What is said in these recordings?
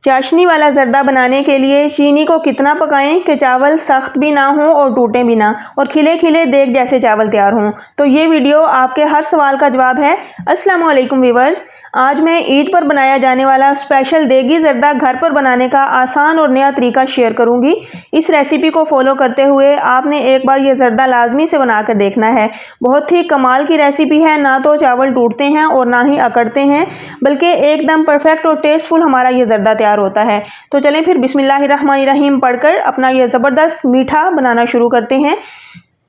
चाशनी वाला ज़र्दा बनाने के लिए चीनी को कितना पकाएं कि चावल सख्त भी ना हो और टूटे भी ना और खिले खिले देग जैसे चावल तैयार हों। तो ये वीडियो आपके हर सवाल का जवाब है। अस्सलाम वालेकुम व्यूअर्स, आज मैं ईद पर बनाया जाने वाला स्पेशल देगी ज़र्दा घर पर बनाने का आसान और नया तरीका शेयर करूंगी। इस रेसिपी को फॉलो करते हुए आपने एक बार ये ज़र्दा लाजमी से बनाकर देखना है। बहुत ही कमाल की रेसिपी है, ना तो चावल टूटते हैं और ना ही अकड़ते हैं, बल्कि एकदम परफेक्ट और टेस्टफुल हमारा ये ज़र्दा तैयार होता है। तो चलें फिर बिस्मिल्लाहिर्रहमानिर्रहीम पढ़कर अपना ये ज़बरदस्त मीठा बनाना शुरू करते हैं।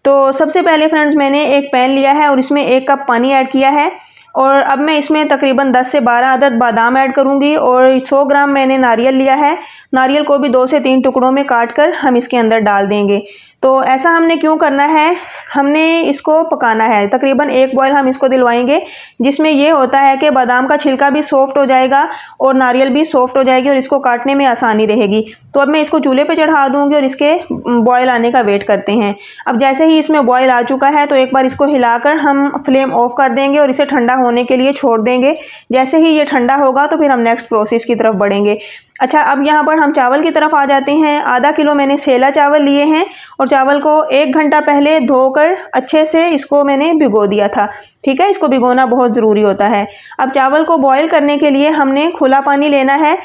तो सबसे पहले फ्रेंड्स, मैंने एक पैन लिया है और इसमें 1 कप पानी ऐड किया है और अब मैं इसमें तकरीबन 10 से 12 अदद बादाम ऐड करूंगी और 100 ग्राम मैंने नारियल लिया है। नारियल को भी 2 से 3 टुकड़ों में काट कर हम इसके अंदर डाल देंगे। तो ऐसा हमने क्यों करना है, हमने इसको पकाना है। तकरीबन 1 बॉयल हम इसको दिलवाएंगे, जिसमें ये होता है कि बादाम का छिलका भी सॉफ्ट हो जाएगा और नारियल भी सॉफ्ट हो जाएगी और इसको काटने में आसानी रहेगी। तो अब मैं इसको चूल्हे पे चढ़ा दूंगी और इसके बॉयल आने का वेट करते हैं। अब जैसे ही इसमें बॉयल आ चुका है तो एक बार इसको हिलाकर हम फ्लेम ऑफ कर देंगे और इसे ठंडा होने के लिए छोड़ देंगे। जैसे ही ये ठंडा होगा तो फिर हम नेक्स्ट प्रोसेस की तरफ बढ़ेंगे। अच्छा, अब यहाँ पर हम चावल की तरफ आ जाते हैं। आधा किलो मैंने सेला चावल लिए हैं और चावल को 1 घंटा पहले धोकर अच्छे से इसको मैंने भिगो दिया था। ठीक है, इसको भिगोना बहुत ज़रूरी होता है। अब चावल को बॉईल करने के लिए हमने खुला पानी लेना है।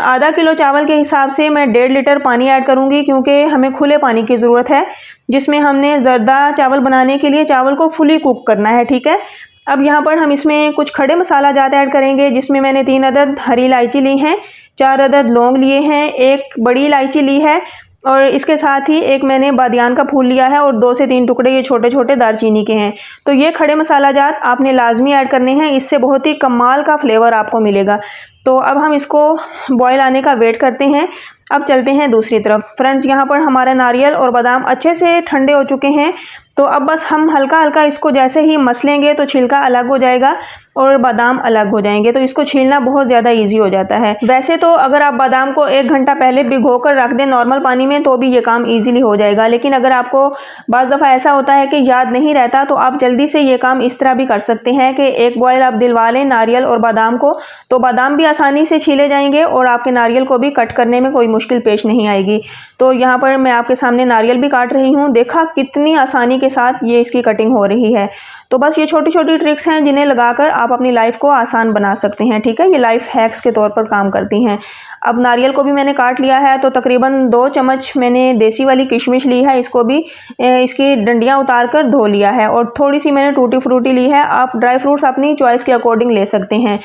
आधा किलो चावल के हिसाब से मैं 1.5 लीटर पानी ऐड करूँगी, क्योंकि हमें खुले पानी की ज़रूरत है, जिसमें हमने ज़र्दा चावल बनाने के लिए चावल को फुली कुक करना है। ठीक है, अब यहाँ पर हम इसमें कुछ खड़े मसाला जात ऐड करेंगे, जिसमें मैंने 3 अदद हरी इलायची ली हैं, 4 अदद लौंग लिए हैं, 1 बड़ी इलायची ली है और इसके साथ ही 1 मैंने बादियान का फूल लिया है और 2 से 3 टुकड़े ये छोटे छोटे दालचीनी के हैं। तो ये खड़े मसाला जात आपने लाजमी ऐड करने हैं, इससे बहुत ही कमाल का फ्लेवर आपको मिलेगा। तो अब हम इसको बॉयल आने का वेट करते हैं। अब चलते हैं दूसरी तरफ। फ्रेंड्स, यहाँ पर हमारा नारियल और बादाम अच्छे से ठंडे हो चुके हैं। तो अब बस हम हल्का हल्का इसको जैसे ही मसलेंगे तो छिलका अलग हो जाएगा और बादाम अलग हो जाएंगे। तो इसको छीलना बहुत ज़्यादा इजी हो जाता है। वैसे तो अगर आप बादाम को 1 घंटा पहले भिगो कर रख दें नॉर्मल पानी में तो भी ये काम इजीली हो जाएगा, लेकिन अगर आपको बाज़ दफ़ा ऐसा होता है कि याद नहीं रहता तो आप जल्दी से ये काम इस तरह भी कर सकते हैं कि 1 बॉयल आप दिलवा लें नारियल और बादाम को, तो बादाम भी आसानी से छीले जाएंगे और आपके नारियल को भी कट करने में कोई मुश्किल पेश नहीं आएगी। तो यहाँ पर मैं आपके सामने नारियल भी काट रही हूँ। देखा कितनी आसानी के साथ ये इसकी कटिंग हो रही है। तो बस ये छोटी छोटी ट्रिक्स हैं जिन्हें लगाकर आप अपनी लाइफ को आसान बना सकते हैं। ठीक है, ये लाइफ हैक्स के तौर पर काम करती हैं। अब नारियल को भी मैंने काट लिया है, तो तकरीबन 2 चम्मच मैंने देसी वाली किशमिश ली है, इसको भी इसकी डंडियां उतार कर धो लिया है और थोड़ी सी मैंने टूटी फ्रूटी ली है। आप ड्राई फ्रूट्स अपनी चॉइस के अकॉर्डिंग ले सकते हैं।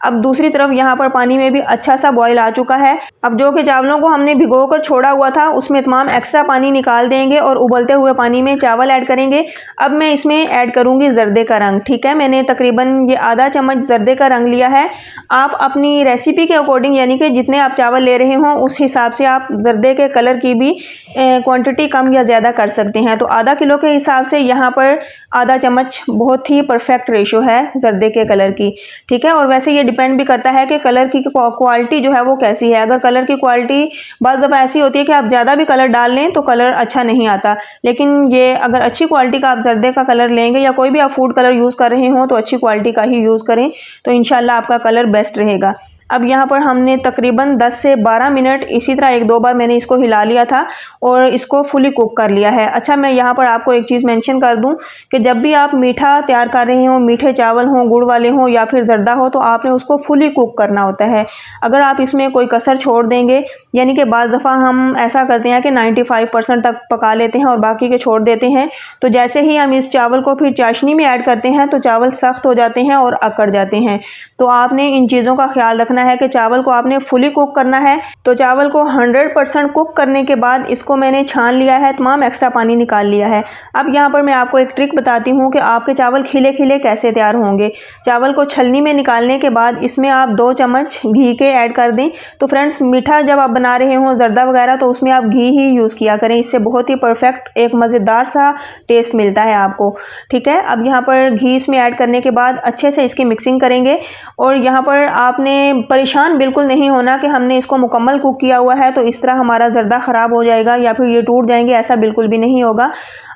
अब दूसरी तरफ यहाँ पर पानी में भी अच्छा सा बॉयल आ चुका है। अब जो कि चावलों को हमने भिगो कर छोड़ा हुआ था उसमें तमाम एक्स्ट्रा पानी निकाल देंगे और उबलते हुए पानी में चावल ऐड करेंगे। अब मैं इसमें ऐड करूँगी ज़र्दे का रंग। ठीक है, मैंने तकरीबन ये आधा चम्मच ज़र्दे का रंग लिया है। आप अपनी रेसिपी के अकॉर्डिंग, यानी कि जितने आप चावल ले रहे हों उस हिसाब से आप ज़र्दे के कलर की भी क्वांटिटी कम या ज़्यादा कर सकते हैं। तो आधा किलो के हिसाब से यहाँ पर आधा चम्मच बहुत ही परफेक्ट रेशो है ज़र्दे के कलर की। ठीक है, और वैसे ये डिपेंड भी करता है कि कलर की क्वालिटी जो है वो कैसी है। अगर कलर की क्वालिटी बाज़ दफ़ा ऐसी होती है कि आप ज़्यादा भी कलर डाल लें तो कलर अच्छा नहीं आता, लेकिन ये अगर अच्छी क्वालिटी का आप ज़र्दे का कलर लेंगे या कोई भी आप फूड कलर यूज़ कर रहे हो तो अच्छी क्वालिटी का ही यूज़ करें, तो इंशाल्लाह आपका कलर बेस्ट रहेगा। अब यहाँ पर हमने तकरीबन 10 से 12 मिनट इसी तरह 1-2 बार मैंने इसको हिला लिया था और इसको फुली कुक कर लिया है। अच्छा, मैं यहाँ पर आपको एक चीज़ मेंशन कर दूँ कि जब भी आप मीठा तैयार कर रहे हो, मीठे चावल हों, गुड़ वाले हों या फिर ज़र्दा हो, तो आपने उसको फुली कुक करना होता है। अगर आप इसमें कोई कसर छोड़ देंगे, यानी कि बाज़ दफ़ा हम ऐसा करते हैं कि 95% तक पका लेते हैं और बाकी के छोड़ देते हैं, तो जैसे ही हम इस चावल को फिर चाशनी में ऐड करते हैं तो चावल सख्त हो जाते हैं और अकड़ जाते हैं। तो आपने इन चीज़ों का ख्याल रखना है कि चावल को आपने फुली कुक करना है। तो चावल को 100% कुक करने के बाद इसको मैंने छान लिया है, तमाम एक्स्ट्रा पानी निकाल लिया है। अब यहाँ पर मैं आपको एक ट्रिक बताती हूँ कि आपके चावल खिले खिले कैसे तैयार होंगे। चावल को छलनी में निकालने के बाद इसमें आप 2 चम्मच घी के ऐड कर दें। तो फ्रेंड्स, मीठा जब आप बना रहे हो ज़र्दा वगैरह तो उसमें आप घी ही यूज़ किया करें, इससे बहुत ही परफेक्ट एक मज़ेदार सा टेस्ट मिलता है आपको। ठीक है, अब यहाँ पर घी इसमें ऐड करने के बाद अच्छे से इसकी मिक्सिंग करेंगे और यहाँ पर आपने परेशान बिल्कुल नहीं होना कि हमने इसको मुकम्मल कुक किया हुआ है तो इस तरह हमारा ज़र्दा ख़राब हो जाएगा या फिर ये टूट जाएंगे, ऐसा बिल्कुल भी नहीं होगा।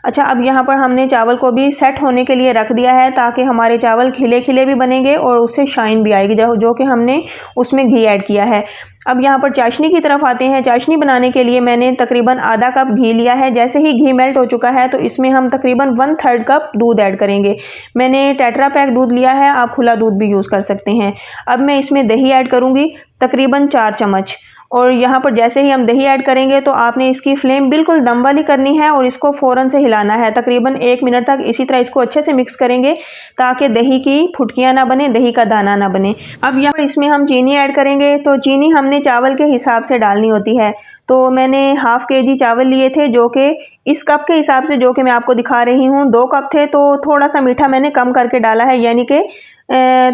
अच्छा, अब यहाँ पर हमने चावल को भी सेट होने के लिए रख दिया है ताकि हमारे चावल खिले खिले भी बनेंगे और उससे शाइन भी आएगी, जो कि हमने उसमें घी ऐड किया है। अब यहाँ पर चाशनी की तरफ आते हैं। चाशनी बनाने के लिए मैंने तकरीबन आधा कप घी लिया है। जैसे ही घी मेल्ट हो चुका है तो इसमें हम तकरीबन 1/3 कप दूध ऐड करेंगे। मैंने टेट्रा पैक दूध लिया है, आप खुला दूध भी यूज़ कर सकते हैं। अब मैं इसमें दही ऐड करूँगी तकरीबन 4 चम्मच। और यहाँ पर जैसे ही हम दही ऐड करेंगे तो आपने इसकी फ्लेम बिल्कुल दम वाली करनी है और इसको फ़ौरन से हिलाना है तकरीबन 1 मिनट तक। इसी तरह इसको अच्छे से मिक्स करेंगे ताकि दही की फुटकियाँ ना बने, दही का दाना ना बने। अब यहाँ पर इसमें हम चीनी ऐड करेंगे, तो चीनी हमने चावल के हिसाब से डालनी होती है। तो मैंने ½ kg चावल लिए थे, जो कि इस कप के हिसाब से जो कि मैं आपको दिखा रही हूँ 2 कप थे, तो थोड़ा सा मीठा मैंने कम करके डाला है, यानी कि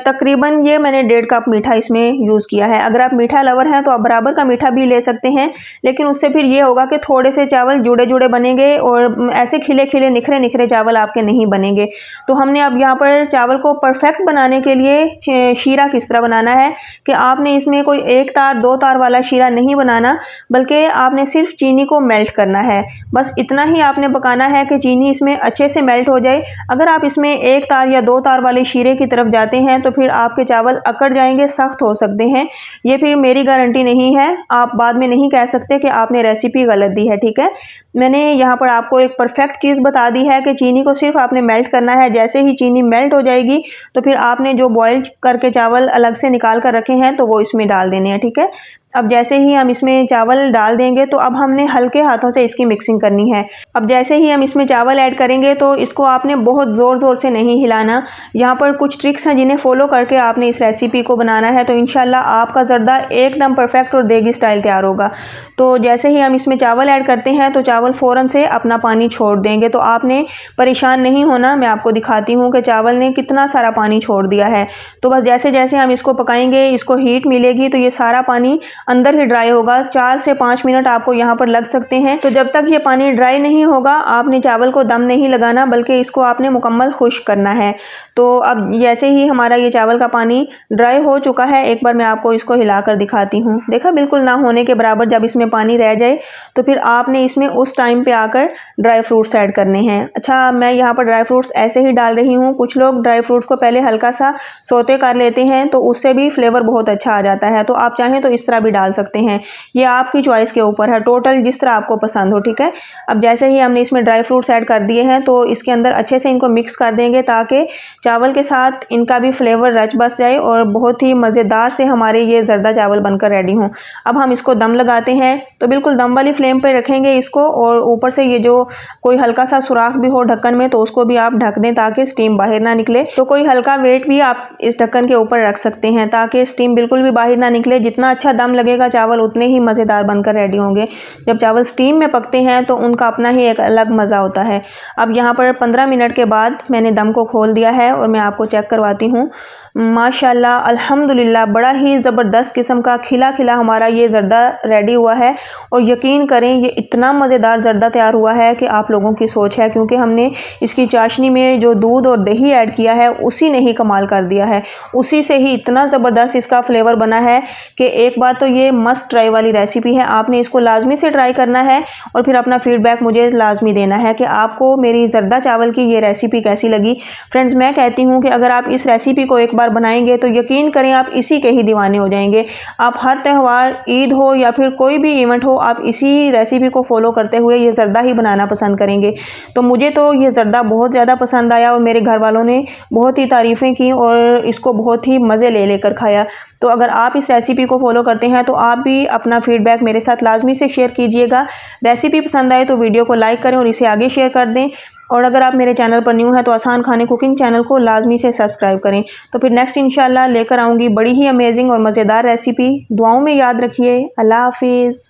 तकरीबन ये मैंने 1.5 कप मीठा इसमें यूज़ किया है। अगर आप मीठा लवर हैं तो आप बराबर का मीठा भी ले सकते हैं, लेकिन उससे फिर ये होगा कि थोड़े से चावल जुड़े जुड़े बनेंगे और ऐसे खिले खिले निखरे निखरे चावल आपके नहीं बनेंगे। तो हमने अब यहाँ पर चावल को परफेक्ट बनाने के लिए शीरा किस तरह बनाना है कि आपने इसमें कोई 1 तार 2 तार वाला शीरा नहीं बनाना, बल्कि आपने सिर्फ चीनी को मेल्ट करना है। बस इतना ही आपने पकाना है कि चीनी इसमें अच्छे से मेल्ट हो जाए। अगर आप इसमें 1 तार या 2 तार वाले शीरे की तरफ जाते हैं तो फिर आपके चावल अकड़ जाएंगे, सख्त हो सकते हैं। ये फिर मेरी गारंटी नहीं है, आप बाद में नहीं कह सकते कि आपने रेसिपी गलत दी है, ठीक है। मैंने यहाँ पर आपको एक परफेक्ट चीज़ बता दी है कि चीनी को सिर्फ आपने मेल्ट करना है। जैसे ही चीनी मेल्ट हो जाएगी तो फिर आपने जो बॉयल करके चावल अलग से निकाल कर रखे हैं तो वो इसमें डाल देने हैं, ठीक है। अब जैसे ही हम इसमें चावल डाल देंगे तो अब हमने हल्के हाथों से इसकी मिक्सिंग करनी है। अब जैसे ही हम इसमें चावल ऐड करेंगे तो इसको आपने बहुत ज़ोर ज़ोर से नहीं हिलाना। यहाँ पर कुछ ट्रिक्स हैं जिन्हें फॉलो करके आपने इस रेसिपी को बनाना है, तो इंशाल्लाह आपका ज़र्दा एकदम परफेक्ट और देगी स्टाइल तैयार होगा। तो जैसे ही हम इसमें चावल ऐड करते हैं तो चावल फ़ौरन से अपना पानी छोड़ देंगे, तो आपने परेशान नहीं होना। मैं आपको दिखाती हूँ कि चावल ने कितना सारा पानी छोड़ दिया है। तो बस जैसे जैसे हम इसको पकाएंगे, इसको हीट मिलेगी तो ये सारा पानी अंदर ही ड्राई होगा। 4 से 5 मिनट आपको यहाँ पर लग सकते हैं। तो जब तक ये पानी ड्राई नहीं होगा आपने चावल को दम नहीं लगाना, बल्कि इसको आपने मुकम्मल खुश्क करना है। तो अब जैसे ही हमारा ये चावल का पानी ड्राई हो चुका है, एक बार मैं आपको इसको हिलाकर दिखाती हूँ। देखा, बिल्कुल ना होने के बराबर जब इसमें पानी रह जाए तो फिर आपने इसमें उस टाइम पे आकर ड्राई फ्रूट्स ऐड करने हैं। अच्छा, मैं यहाँ पर ड्राई फ्रूट्स ऐसे ही डाल रही हूँ। कुछ लोग ड्राई फ्रूट्स को पहले हल्का सा सौते कर लेते हैं तो उससे भी फ्लेवर बहुत अच्छा आ जाता है। तो आप चाहें तो इस तरह भी डाल सकते हैं, ये आपकी चॉइस के ऊपर है, टोटल जिस तरह आपको पसंद हो, ठीक है। अब जैसे ही हमने इसमें ड्राई फ्रूट्स ऐड कर दिए हैं तो इसके अंदर अच्छे से इनको मिक्स कर देंगे ताकि चावल के साथ इनका भी फ्लेवर रच बस जाए और बहुत ही मज़ेदार से हमारे ये जर्दा चावल बनकर रेडी हों। अब हम इसको दम लगाते हैं, तो बिल्कुल दम वाली फ्लेम पे रखेंगे इसको, और ऊपर से ये जो कोई हल्का सा सुराख भी हो ढक्कन में तो उसको भी आप ढक दें ताकि स्टीम बाहर ना निकले। तो कोई हल्का वेट भी आप इस ढक्कन के ऊपर रख सकते हैं ताकि स्टीम बिल्कुल भी बाहर ना निकले। जितना अच्छा दम लगेगा चावल उतने ही मज़ेदार बनकर रेडी होंगे। जब चावल स्टीम में पकते हैं तो उनका अपना ही एक अलग मज़ा होता है। अब यहाँ पर 15 मिनट के बाद मैंने दम को खोल दिया है और मैं आपको चेक करवाती हूँ। माशाल्लाह, अल्हम्दुलिल्लाह, बड़ा ही ज़बरदस्त किस्म का खिला खिला हमारा ये ज़र्दा रेडी हुआ है। और यकीन करें ये इतना मज़ेदार ज़र्दा तैयार हुआ है कि आप लोगों की सोच है, क्योंकि हमने इसकी चाशनी में जो दूध और दही ऐड किया है उसी ने ही कमाल कर दिया है। उसी से ही इतना ज़बरदस्त इसका फ्लेवर बना है कि एक बार तो ये मस्ट ट्राई वाली रेसिपी है। आपने इसको लाजमी से ट्राई करना है और फिर अपना फीडबैक मुझे लाजमी देना है कि आपको मेरी ज़र्दा चावल की ये रेसिपी कैसी लगी। फ्रेंड्स, मैं कहती हूँ कि अगर आप इस रेसिपी को एक बार बनाएंगे तो यकीन करें आप इसी के ही दीवाने हो जाएंगे। आप हर त्यौहार, ईद हो या फिर कोई भी इवेंट हो, आप इसी रेसिपी को फॉलो करते हुए ये ज़र्दा ही बनाना पसंद करेंगे। तो मुझे तो ये ज़र्दा बहुत ज़्यादा पसंद आया और मेरे घर वालों ने बहुत ही तारीफ़ें की और इसको बहुत ही मज़े ले लेकर खाया। तो अगर आप इस रेसिपी को फॉलो करते हैं तो आप भी अपना फीडबैक मेरे साथ लाजमी से शेयर कीजिएगा। रेसिपी पसंद आए तो वीडियो को लाइक करें और इसे आगे शेयर कर दें। और अगर आप मेरे चैनल पर न्यू हैं तो आसान खाने कुकिंग चैनल को लाजमी से सब्सक्राइब करें। तो फिर नेक्स्ट इंशाल्लाह लेकर आऊँगी बड़ी ही अमेजिंग और मज़ेदार रेसिपी। दुआओं में याद रखिए। अल्लाह हाफिज़।